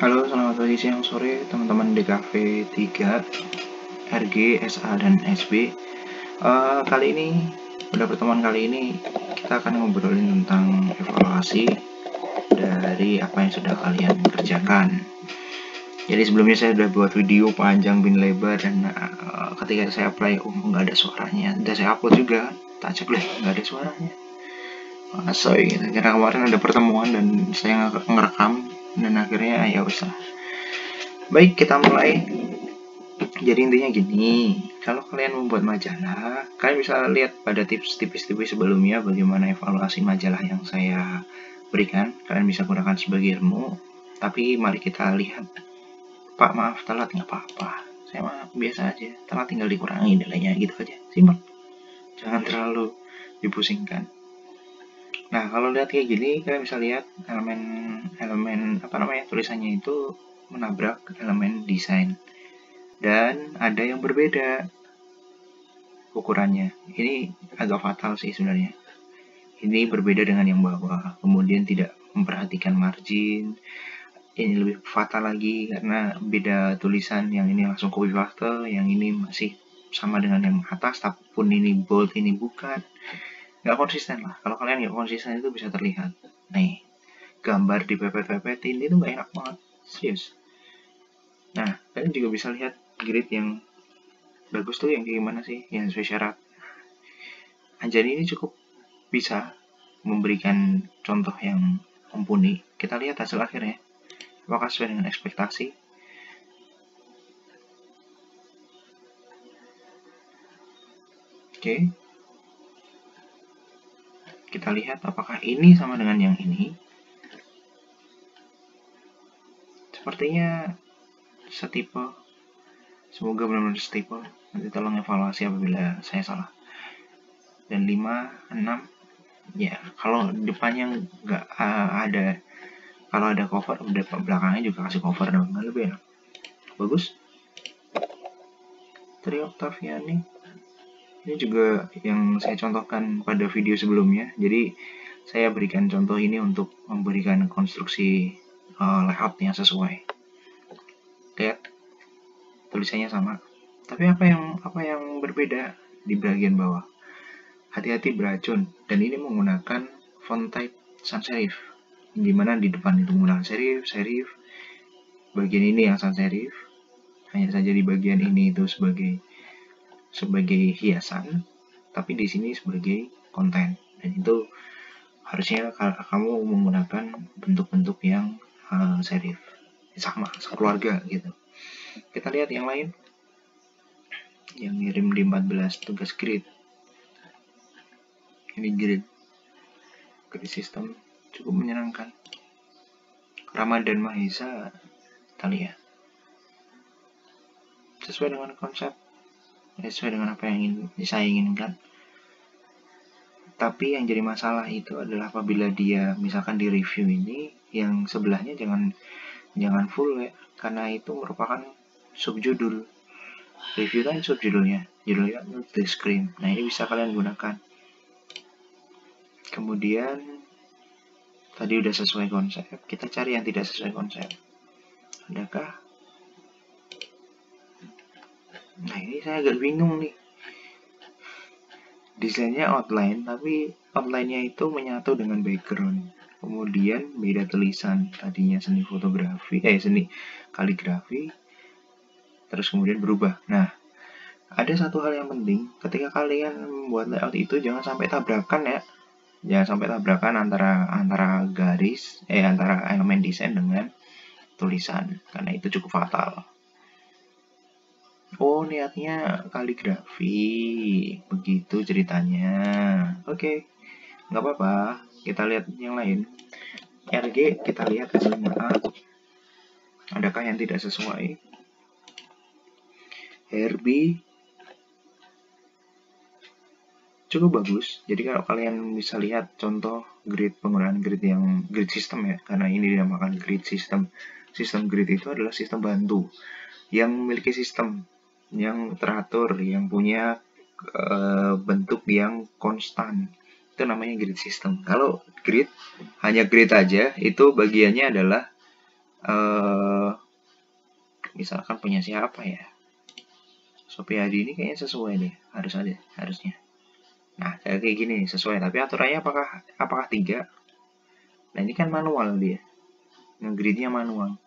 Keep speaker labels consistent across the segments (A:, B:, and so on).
A: Halo, selamat pagi, siang, sore, teman-teman DKV 3, RG, SA, dan SB. Kali ini, pada pertemuan kali ini, kita akan ngobrolin tentang evaluasi dari apa yang sudah kalian kerjakan. Jadi sebelumnya saya sudah buat video panjang bin lebar, dan ketika saya apply, nggak ada suaranya. Dan saya upload juga, tak cek deh, nggak ada suaranya. Asoy, karena kemarin ada pertemuan dan saya ngerekam, dan akhirnya ya usah. Baik, kita mulai. Jadi intinya gini, kalau kalian membuat majalah, kalian bisa lihat pada tips tipis-tipis sebelumnya bagaimana evaluasi majalah yang saya berikan. Kalian bisa gunakan sebagai ilmu. Tapi mari kita lihat. Pak, maaf telat, nggak apa-apa. Saya mah biasa aja, telat tinggal dikurangi nilainya gitu aja. Simpel. Jangan terlalu dipusingkan. Nah, kalau lihat kayak gini, kalian bisa lihat elemen tulisannya itu menabrak elemen desain. Dan ada yang berbeda ukurannya. Ini agak fatal sih sebenarnya. Ini berbeda dengan yang bawah. Kemudian tidak memperhatikan margin. Ini lebih fatal lagi karena beda tulisan. Yang ini langsung copy paste, yang ini masih sama dengan yang atas, tapi pun ini bold, ini bukan. Nggak konsisten lah. Kalau kalian nggak konsisten itu bisa terlihat. Nih, gambar di pepet-pepetin itu nggak enak banget. Serius. Nah, kalian juga bisa lihat grid yang bagus tuh yang kayak gimana sih, yang sesuai syarat. Anjani ini cukup bisa memberikan contoh yang mumpuni. Kita lihat hasil akhirnya. Apakah sesuai dengan ekspektasi? Oke. Kita lihat apakah ini sama dengan yang ini. Sepertinya setipe. Semoga benar-benar setipe. Nanti tolong evaluasi apabila saya salah. Dan 5, 6. Ya, kalau depannya nggak ada, kalau ada cover, udah belakangnya juga kasih cover dong, nggak lebih enak. Bagus. Tri Octaviani. Ini juga yang saya contohkan pada video sebelumnya. Jadi saya berikan contoh ini untuk memberikan konstruksi layout yang sesuai. Lihat, tulisannya sama. Tapi apa yang berbeda di bagian bawah? Hati-hati beracun. Dan ini menggunakan font type sans serif. Dimana di depan itu menggunakan serif. Bagian ini yang sans serif. Hanya saja di bagian ini itu sebagai hiasan, tapi di sini sebagai konten. Dan itu harusnya kamu menggunakan bentuk-bentuk yang serif, sama sekeluarga gitu. Kita lihat yang lain, yang ngirim di 14 tugas grid. Ini grid sistem cukup menyenangkan. Ramadan Mahesa, kita lihat sesuai dengan konsep, sesuai dengan apa yang saya inginkan. Tapi yang jadi masalah itu adalah apabila dia misalkan di review ini, yang sebelahnya jangan full ya, karena itu merupakan subjudul. Review kan subjudulnya, judulnya The Scream. Nah, ini bisa kalian gunakan. Kemudian tadi udah sesuai konsep, kita cari yang tidak sesuai konsep. Adakah? Nah, ini saya agak bingung nih. Desainnya outline, tapi outline-nya itu menyatu dengan background. Kemudian beda tulisan, tadinya seni fotografi, seni kaligrafi, terus kemudian berubah. Nah, ada satu hal yang penting, ketika kalian membuat layout itu jangan sampai tabrakan ya. Jangan sampai tabrakan antara garis, antara elemen desain dengan tulisan, karena itu cukup fatal. Oh, niatnya kaligrafi, begitu ceritanya. Oke, nggak apa-apa. Kita lihat yang lain. RG, kita lihat hasilnya A. Adakah yang tidak sesuai? RB cukup bagus. Jadi kalau kalian bisa lihat contoh penggunaan grid yang grid system ya, karena ini dinamakan grid system. Sistem grid itu adalah sistem bantu yang memiliki sistem yang teratur, yang punya bentuk yang konstan. Itu namanya grid system. Kalau grid hanya grid aja, itu bagiannya adalah misalkan punya siapa ya, Sopiadi ini kayaknya sesuai deh, harusnya. Nah kayak gini sesuai, tapi aturannya apakah 3? Nah ini kan manual dia, ngegridnya manual,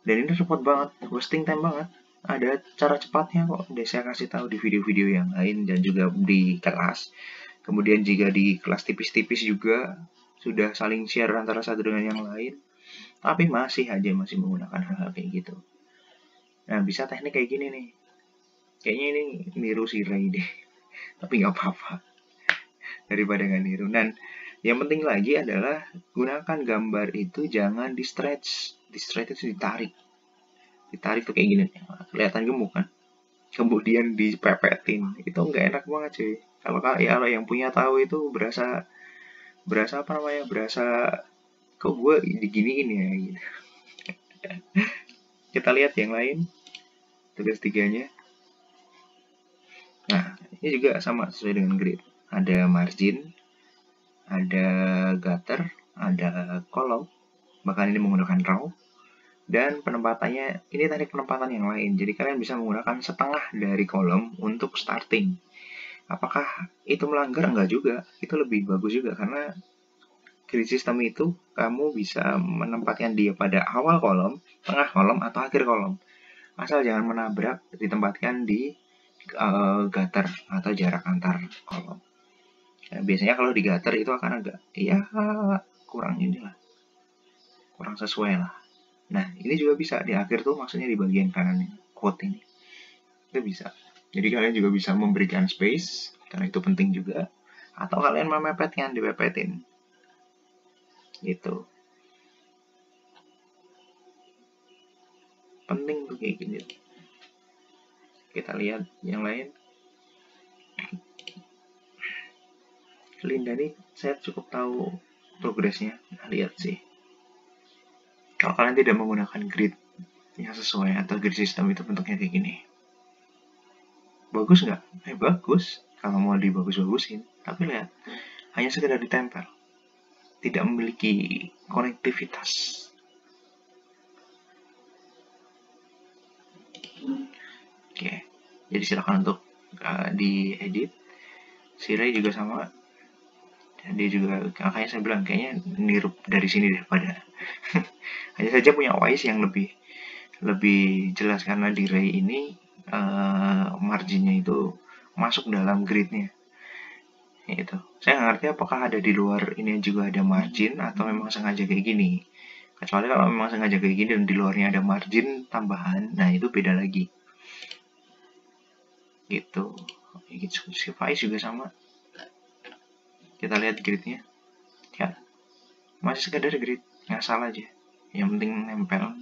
A: dan ini repot banget, wasting time banget. Ada cara cepatnya kok, udah saya kasih tahu di video-video yang lain dan juga di kelas. Kemudian jika di kelas tipis-tipis juga sudah saling share antara satu dengan yang lain, tapi masih menggunakan hal-hal kayak gitu. Nah bisa teknik kayak gini nih, kayaknya ini niru si Ray deh, tapi nggak apa-apa daripada nggak niru. Dan yang penting lagi adalah gunakan gambar itu jangan di stretch itu ditarik tuh kayak gini, kelihatan gemuk kan, kemudian dipepetin, itu nggak enak banget cuy. Kalau yang punya tahu itu berasa apa namanya, berasa kok gue diginiin ya gitu. Kita lihat yang lain, tugas 3-nya. Nah ini juga sama sesuai dengan grid, ada margin, ada gutter, ada kolom, bahkan ini menggunakan raw. Dan penempatannya, ini teknik penempatan yang lain. Jadi kalian bisa menggunakan setengah dari kolom untuk starting. Apakah itu melanggar? Enggak juga. Itu lebih bagus juga karena grid system itu kamu bisa menempatkan dia pada awal kolom, tengah kolom, atau akhir kolom. Asal jangan menabrak, ditempatkan di gutter atau jarak antar kolom. Nah, biasanya kalau di gutter itu akan agak kurang sesuai lah. Nah, ini juga bisa di akhir tuh, maksudnya di bagian kanan quote ini. Itu bisa. Jadi kalian juga bisa memberikan space, karena itu penting juga. Atau kalian memepetkan, dipepetin. Gitu. Penting tuh kayak gini. Kita lihat yang lain. Linda nih, saya cukup tahu progresnya. Nah, lihat sih. Kalau kalian tidak menggunakan grid yang sesuai atau grid system itu bentuknya kayak gini, bagus nggak? Bagus kalau mau dibagus-bagusin, tapi lihat, hanya sekedar ditempel, tidak memiliki konektivitas. Oke, jadi silakan untuk diedit. Si Ray juga sama, dia juga makanya saya bilang kayaknya niru dari sini daripada hanya saja punya wise yang lebih jelas, karena di Ray ini marginnya itu masuk dalam gridnya. Itu saya nggak ngerti apakah ada di luar ini juga ada margin atau memang sengaja kayak gini. Kecuali kalau memang sengaja kayak gini dan di luarnya ada margin tambahan, nah itu beda lagi. Gitu. Si Faiz juga sama. Kita lihat gridnya. Ya, masih sekedar grid, ngasal aja. Yang penting nempel.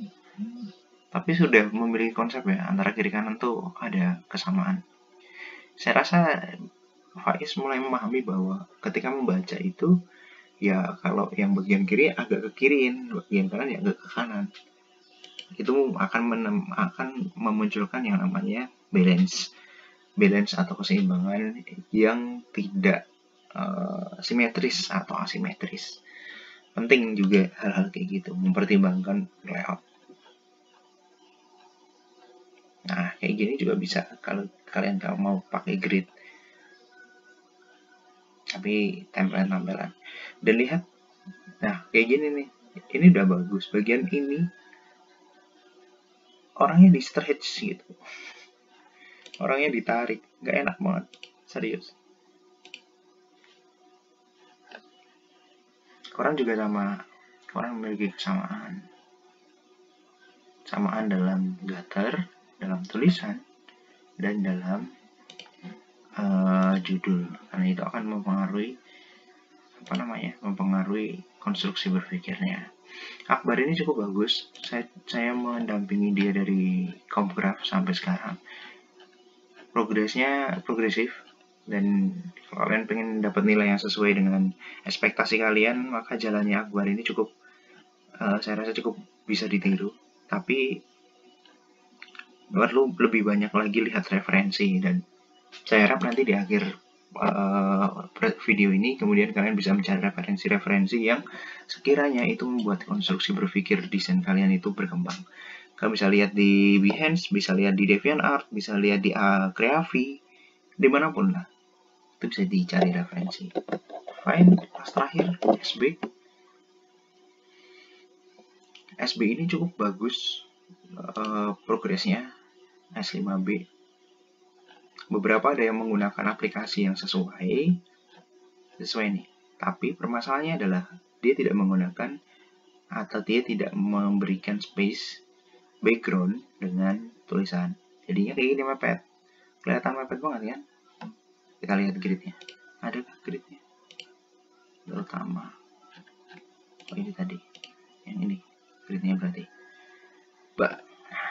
A: Tapi sudah memiliki konsep ya, antara kiri kanan tuh ada kesamaan. Saya rasa Faiz mulai memahami bahwa ketika membaca itu, ya kalau yang bagian kiri agak ke kiriin, bagian kanan ya agak ke kanan. Itu akan memunculkan yang namanya balance atau keseimbangan yang tidak simetris atau asimetris. Penting juga hal-hal kayak gitu, mempertimbangkan layout. Nah, kayak gini juga bisa kalau kalian mau pakai grid. Tapi tampilan. Dan lihat, nah kayak gini nih, ini udah bagus. Bagian ini orangnya di stretch gitu, orangnya ditarik, nggak enak banget, serius. Orang juga sama, orang memiliki kesamaan dalam gutter, dalam tulisan, dan dalam judul, karena itu akan mempengaruhi konstruksi berpikirnya. Akbar ini cukup bagus. Saya mendampingi dia dari Kompgraf sampai sekarang. Progresif, dan kalau kalian pengen dapat nilai yang sesuai dengan ekspektasi kalian, maka jalannya Akbar ini cukup, saya rasa cukup bisa ditiru. Tapi perlu lebih banyak lagi lihat referensi, dan saya harap nanti di akhir video ini kemudian kalian bisa mencari referensi-referensi yang sekiranya itu membuat konstruksi berpikir desain kalian itu berkembang. Kalian bisa lihat di Behance, bisa lihat di DeviantArt, bisa lihat di Creavi, dimanapun lah. Itu bisa dicari referensi. Fine, kelas terakhir, SB. SB ini cukup bagus progresnya, S5B. Beberapa ada yang menggunakan aplikasi yang sesuai nih. Tapi permasalahannya adalah dia tidak menggunakan atau dia tidak memberikan space background dengan tulisan. Jadinya kayak gini mepet. Kelihatan mepet banget kan? Kita lihat gridnya. Ada gridnya? Terutama. Oh ini tadi. Yang ini. Gridnya berarti.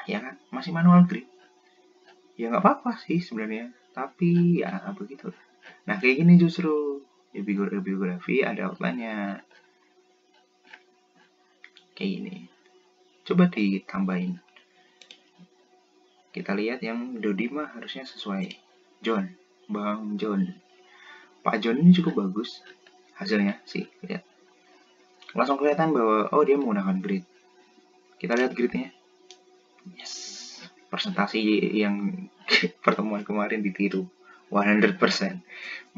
A: Ya kan? Masih manual grid. Ya nggak apa-apa sih sebenarnya. Tapi ya begitu. Nah kayak gini justru. Biografi ada outline-nya. Kayak gini. Coba ditambahin. Kita lihat yang Dodi mah harusnya sesuai. John, Bang John. Pak John ini cukup bagus hasilnya sih, lihat. Langsung kelihatan bahwa oh dia menggunakan grid. Kita lihat gridnya. Yes. Presentasi yang pertemuan kemarin ditiru 100%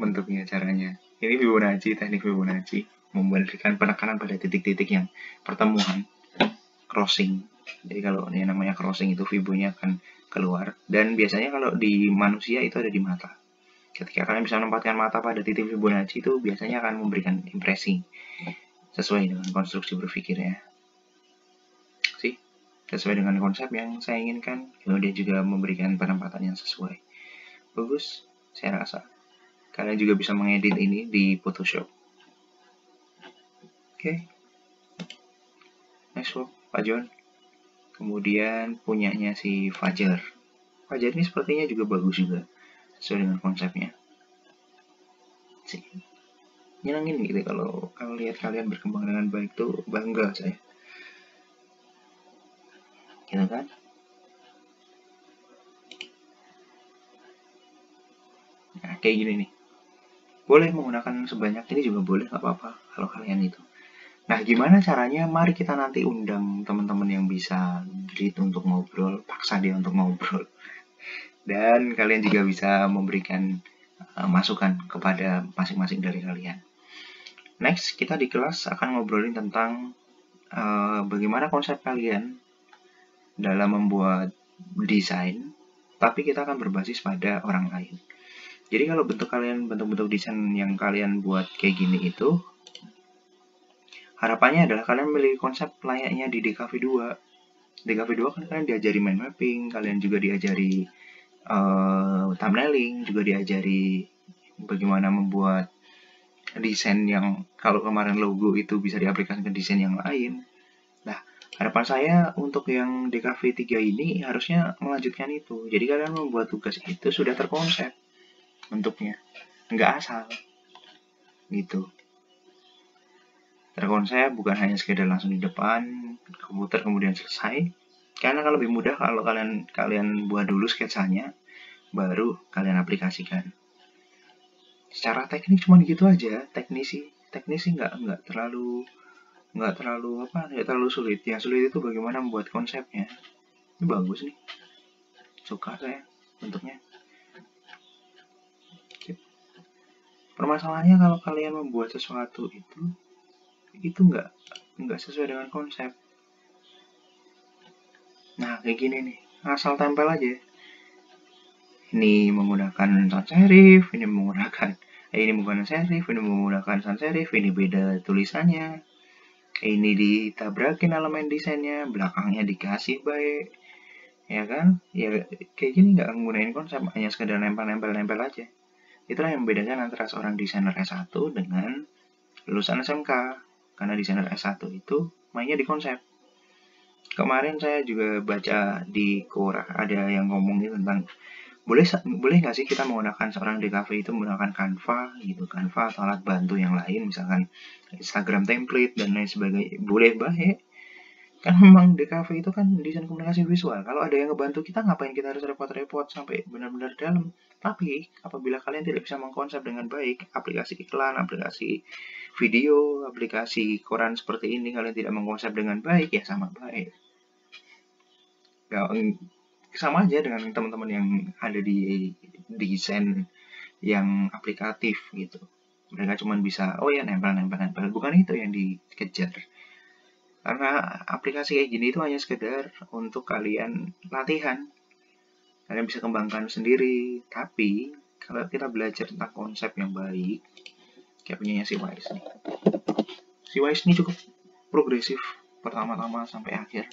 A: bentuknya, caranya. Ini Fibonacci, teknik Fibonacci memberikan penekanan pada titik-titik yang pertemuan crossing. Jadi kalau ini namanya crossing itu Fibonya akan keluar, dan biasanya kalau di manusia itu ada di mata. Ketika kalian bisa menempatkan mata pada titik Fibonacci itu biasanya akan memberikan impresi sesuai dengan konstruksi berpikirnya. Sih, sesuai dengan konsep yang saya inginkan, kemudian juga memberikan penempatan yang sesuai. Bagus, saya rasa. Kalian juga bisa mengedit ini di Photoshop. Oke. Next work, Pak John. Kemudian punyanya si Fajar. Fajar ini sepertinya juga bagus juga, sesuai dengan konsepnya. Sih, nyenangin gitu kalau lihat kalian berkembang dengan baik tuh, bangga saya. Gitu kan? Nah, kayak gini nih. Boleh menggunakan sebanyak ini juga boleh, nggak apa-apa kalau kalian itu. Nah, gimana caranya? Mari kita nanti undang teman-teman yang bisa grid untuk ngobrol, paksa dia untuk ngobrol. Dan kalian juga bisa memberikan masukan kepada masing-masing dari kalian. Next, kita di kelas akan ngobrolin tentang bagaimana konsep kalian dalam membuat desain, tapi kita akan berbasis pada orang lain. Jadi kalau bentuk-bentuk desain yang kalian buat kayak gini itu, harapannya adalah kalian memiliki konsep layaknya di DKV 2. DKV 2 kan kalian diajari mind mapping, kalian juga diajari thumbnailing, juga diajari bagaimana membuat desain yang kalau kemarin logo itu bisa diaplikasikan desain yang lain. Nah, harapan saya untuk yang DKV 3 ini harusnya melanjutkan itu. Jadi kalian membuat tugas itu sudah terkonsep bentuknya, nggak asal gitu. Terkonsep, bukan hanya sekedar langsung di depan komputer kemudian selesai. Karena kalau lebih mudah kalau kalian buat dulu sketsanya, baru kalian aplikasikan. Secara teknik cuma gitu aja, teknisi nggak terlalu sulit. Yang sulit itu bagaimana membuat konsepnya. Ini bagus nih, suka saya bentuknya. Permasalahannya kalau kalian membuat sesuatu itu nggak sesuai dengan konsep. Nah, kayak gini nih, asal tempel aja. Ini menggunakan sans serif, ini menggunakan serif, ini menggunakan sans serif, ini beda tulisannya. Ini ditabrakin elemen desainnya, belakangnya dikasih baik. Ya kan? Ya kayak gini nggak menggunakan konsep, hanya sekedar nempel aja. Itulah yang membedakan antara seorang desainer S1 dengan lulusan SMK. Karena desainer S1 itu mainnya di konsep. Kemarin saya juga baca di Quora ada yang ngomongin tentang boleh nggak sih kita menggunakan seorang DKV itu menggunakan Canva gitu, Canva atau alat bantu yang lain, misalkan Instagram template dan lain sebagainya. Boleh baik. Kan memang DKV itu kan desain komunikasi visual. Kalau ada yang ngebantu kita, ngapain kita harus repot-repot sampai benar-benar dalam. Tapi apabila kalian tidak bisa mengkonsep dengan baik aplikasi iklan, aplikasi video, aplikasi koran seperti ini, kalian tidak mengkonsep dengan baik, ya sama baik. sama aja dengan teman-teman yang ada di desain yang aplikatif gitu. Mereka cuma bisa, oh ya nempel, bukan itu yang dikejar. Karena aplikasi kayak gini itu hanya sekedar untuk kalian latihan. Kalian bisa kembangkan sendiri. Tapi kalau kita belajar tentang konsep yang baik, kayak punyanya si Wise nih. Si Wise ini cukup progresif pertama-tama sampai akhir.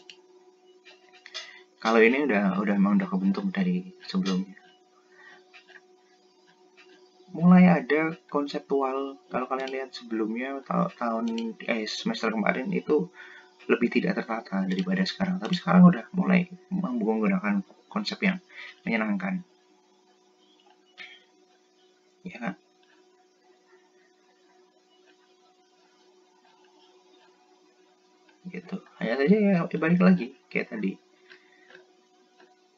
A: Kalau ini udah emang udah kebentuk dari sebelumnya. Mulai ada konseptual, kalau kalian lihat sebelumnya semester kemarin itu lebih tidak tertata daripada sekarang, tapi sekarang udah mulai menggunakan konsep yang menyenangkan, ya kan? Gitu. Hanya saja ya balik lagi kayak tadi.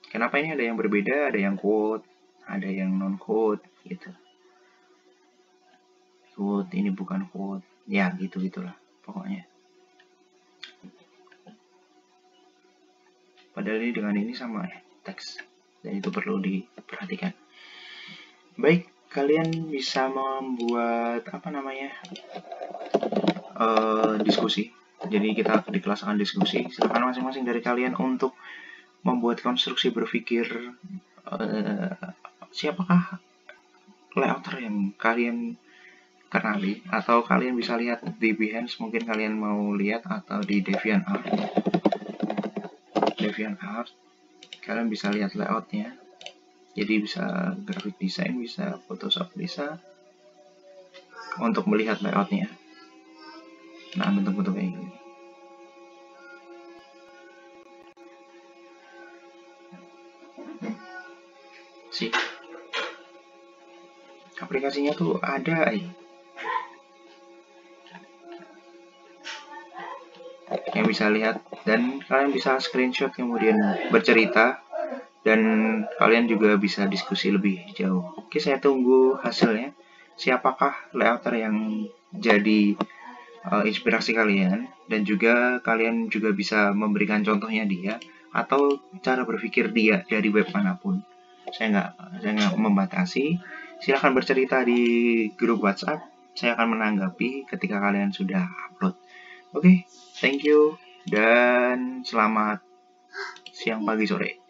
A: Kenapa ini ada yang berbeda, ada yang quote, ada yang non quote gitu. Quote ini bukan quote, ya gitu gitulah pokoknya. Padahal ini dengan ini sama teks, dan itu perlu diperhatikan. Baik, kalian bisa membuat diskusi. Jadi kita di kelas akan diskusi. Silakan masing-masing dari kalian untuk membuat konstruksi berpikir siapakah layouter yang kalian kenali, atau kalian bisa lihat di Behance, mungkin kalian mau lihat, atau di DeviantArt kalian bisa lihat layoutnya. Jadi bisa graphic design, bisa Photoshop, bisa untuk melihat layoutnya. Nah, bentuk-bentuk kayak gini. Sih, aplikasinya tuh ada yang bisa lihat, dan kalian bisa screenshot kemudian bercerita, dan kalian juga bisa diskusi lebih jauh. Oke, saya tunggu hasilnya. Siapakah layouter yang jadi inspirasi kalian, dan juga kalian juga bisa memberikan contohnya dia atau cara berpikir dia dari web manapun. Saya nggak membatasi. Silahkan bercerita di grup WhatsApp. Saya akan menanggapi ketika kalian sudah upload. Oke, thank you dan selamat siang, pagi, sore.